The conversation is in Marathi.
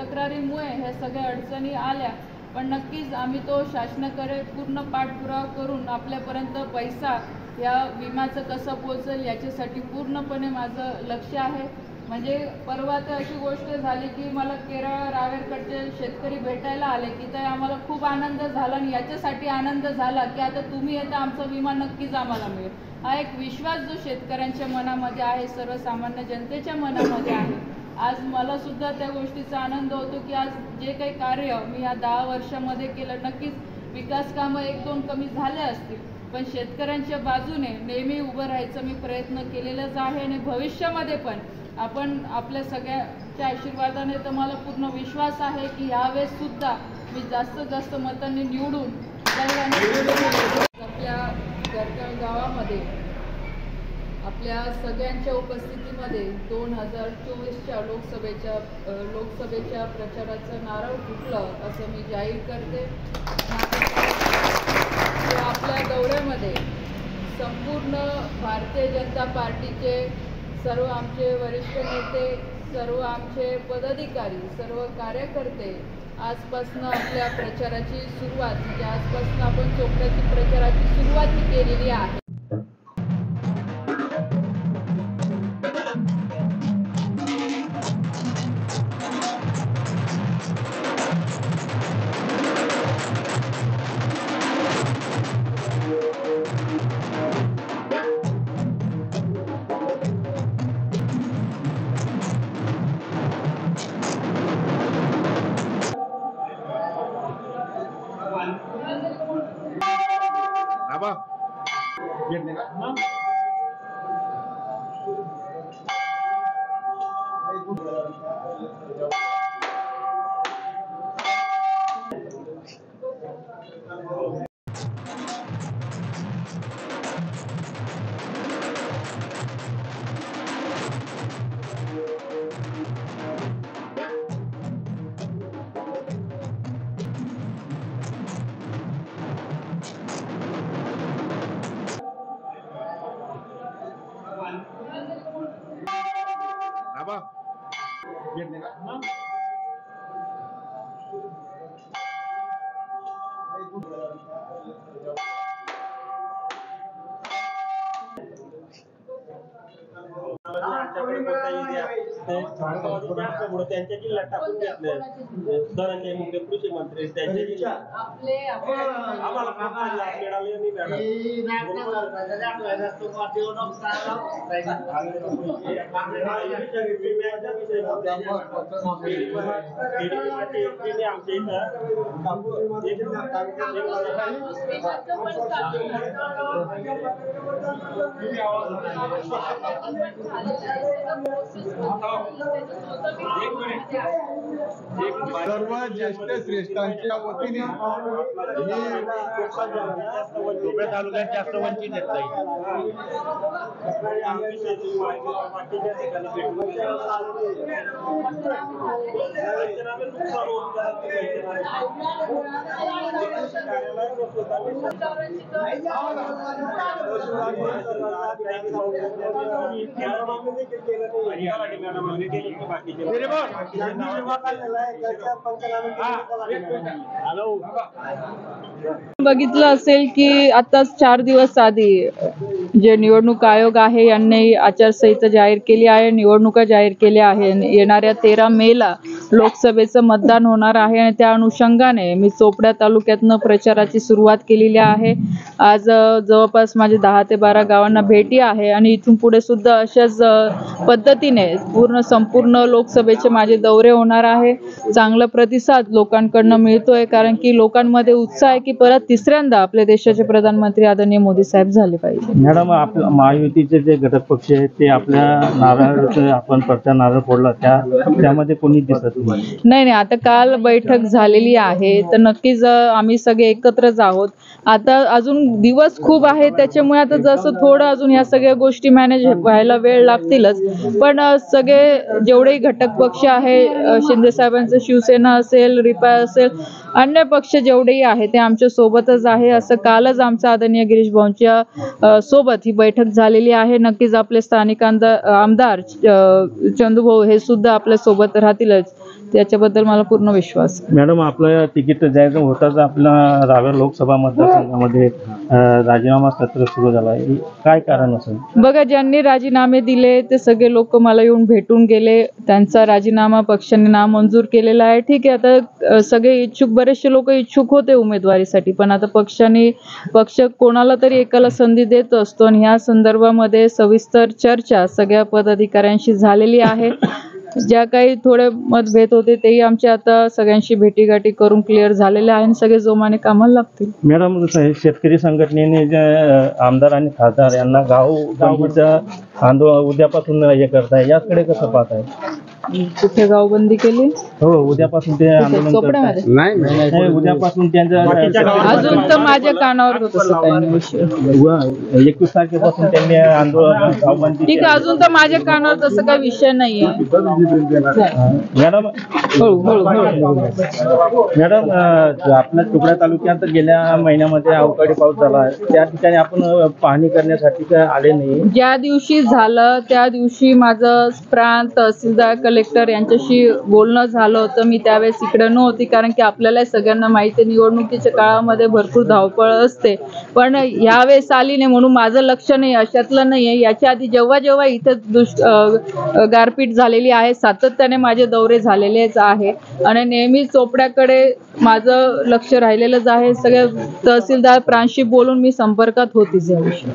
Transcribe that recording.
तक्रारीमुळे ह्या सगळ्या अडचणी आल्या, पण नक्कीच आम्ही तो शासनाकडे पूर्ण पाठपुरावा करून आपल्यापर्यंत पैसा या विम्याचं कसं पोहोचेल याच्यासाठी पूर्णपणे माझं लक्ष आहे. म्हणजे परवा तर अशी गोष्ट झाली की मला केरळ रावेरकडचे शेतकरी भेटायला आले की तर आम्हाला खूप आनंद झाला आणि याच्यासाठी आनंद झाला की आता तुम्ही येता आमचा विमा नक्कीच आम्हाला मिळेल. हा एक विश्वास जो शेतकऱ्यांच्या मनामध्ये आहे, सर्वसामान्य जनतेच्या मनामध्ये आहे. आज मला सुद्धा त्या गोष्टीचा आनंद होतो की आज जे काही कार्य मी या 10 वर्षामध्ये केलं, नक्कीच विकास कामं 1-2 कमी झाले असतील, पण शेतकऱ्यांच्या बाजूने नेहमी उभं राहायचं मी प्रयत्न केलेलाच आहे आणि भविष्यामध्ये पण आपण आपल्या सगळ्याच्या आशीर्वादाने तर मला पूर्ण विश्वास आहे की यावेळेस सुद्धा मी जास्तीत जास्त मतांनी निवडून आपल्या गरकल गावामध्ये आपल्या सगळ्यांच्या उपस्थितीमध्ये 2024च्या लोकसभेच्या प्रचाराचं नारळ फुटलं असं मी जाहीर करते. आपल्या दौऱ्यामध्ये संपूर्ण भारतीय जनता पार्टीचे सर्व आमचे वरिष्ठ नेते, सर्व आमचे पदाधिकारी, सर्व कार्यकर्ते आजपासून आपल्या प्रचाराची सुरुवात म्हणजे आजपासून आपण चोपड्याची प्रचाराची सुरुवात केलेली आहे. त्यांच्या जिल्ह्यात टाकून घेतले सरांचे मुख्य कृषी मंत्री त्यांच्या जिल्ह्यात सर्व ज्येष्ठ श्रेष्ठांच्या वतीने चोपडा तालुक्यात जास्त वंचित येत नाही. बघितलं असेल की आताच 4 दिवस आधी जे निवडणूक आयोग आहे यांनी आचारसंहिता जाहीर केली आहे, निवडणुका जाहीर केल्या आहे. येणाऱ्या 13 मेला लोकसभेचं मतदान होणार आहे आणि त्या अनुषंगाने मी चोपडा तालुक्यातनं प्रचाराची सुरुवात केलेली आहे. आज जवळपास माझे 10 ते 12 गावांना भेटी आहे आणि इथून पुढे सुद्धा अशाच पद्धतीने संपूर्ण लोकसभेचे माझे दौरे होणार आहे. चांगला प्रतिसाद लोकांकडनं मिळतोय, कारण की लोकांमध्ये उत्साह आहे की परत तिसऱ्यांदा आपल्या देशाचे प्रधानमंत्री आदरणीय मोदी साहेब झाले पाहिजे. मॅडम, आपल्या महायुतीचे जे घटक पक्ष आहेत ते आपल्या नारळ आपण प्रचार नारळ फोडला त्यामध्ये कोणी दिसत नाही. आता काल बैठक झालेली आहे तर नक्कीच आम्ही सगळे एकत्रच आहोत. आता अजून दिवस खूप आहे, त्याच्यामुळे आता जसं थोडं अजून ह्या सगळ्या गोष्टी मॅनेज व्हायला वेळ लागतीलच. पण सगळे जेवढेही घटक पक्ष आहे, शिंदे साहेबांचं शिवसेना असेल, रिपाई असेल, अन्य पक्ष जेवढेही आहे ते आमच्या सोबतच आहे. असं कालच आमच्या आदरणीय गिरीश भाऊंच्या सोबत ही बैठक झालेली आहे. नक्कीच आपले स्थानिक आमदार चंदूभाऊ हे सुद्धा आपल्या सोबत राहतीलच. त्याच्याबद्दल मला पूर्ण विश्वास आहे. मॅडम, आपलं तिकीट जाहीर होताच आपला रावेर लोकसभा मतदारसंघामध्ये राजीनामा सत्र सुरू झालं आहे. काय कारण असेल? बघा, ज्यांनी राजीनामे दिले ते सगळे लोक मला येऊन भेटून गेले. त्यांचा राजीनामा पक्षाने नामंजूर केलेला आहे. ठीक आहे, आता सगळे इच्छुक, बरेचसे लोक इच्छुक होते उमेदवारीसाठी, पण आता पक्ष कोणाला तरी एकाला संधी देत असतो आणि ह्या संदर्भामध्ये सविस्तर चर्चा सगळ्या पदाधिकाऱ्यांशी झालेली आहे. ज्या काही थोडे मतभेद होते तेही आमच्या आता सगळ्यांशी भेटीगाठी करून क्लिअर झालेले आहे आणि सगळे जोमाने कामाला लागतील. मॅडम, शेतकरी संघटनेने जे आमदार आणि खासदार यांना गावबंदीचं आंदोलन उद्यापासून हे करताय, याकडे कसं पाहताय? कुठे गावबंदी केली? हो, उद्यापासून ते आंदोलन चोपड्यामध्ये नाही, उद्यापासून त्यांच्या अजून तर माझ्या कानावर तसं काही नाही विषय. 21 तारखेपासून त्यांनी आंदोलन गावबंदी. ठीक आहे, अजून तर माझ्या कानावर तसं काही विषय नाहीये. मॅडम, मॅडम, आपल्या तुकडा तालुक्यात गेल्या महिन्यामध्ये अवकाळी पाऊस झाला आहे. त्या ठिकाणी आपण पाहणी करण्यासाठी काय आले नाही? ज्या दिवशी झालं त्या दिवशी माझं प्रांत तहसीलदार कलेक्टर यांच्याशी बोलणं झालं होतं. मी त्यावेळेस इकडे नव्हती, कारण की आपल्याला सगळ्यांना माहिती आहे निवडणुकीच्या काळामध्ये भरपूर धावपळ असते, पण यावेळेस आली नाही म्हणून माझं लक्ष नाही अशातलं नाही आहे. याच्या आधी जेव्हा इथं गारपीट झालेली आहे सातत्याने माझे दौरे झालेलेच आहे आणि नेहमी चोपड्याकडे माझं लक्ष राहिलेलंच आहे. सगळ्या तहसीलदार प्रांशी बोलून मी संपर्कात होतीच याविषयी.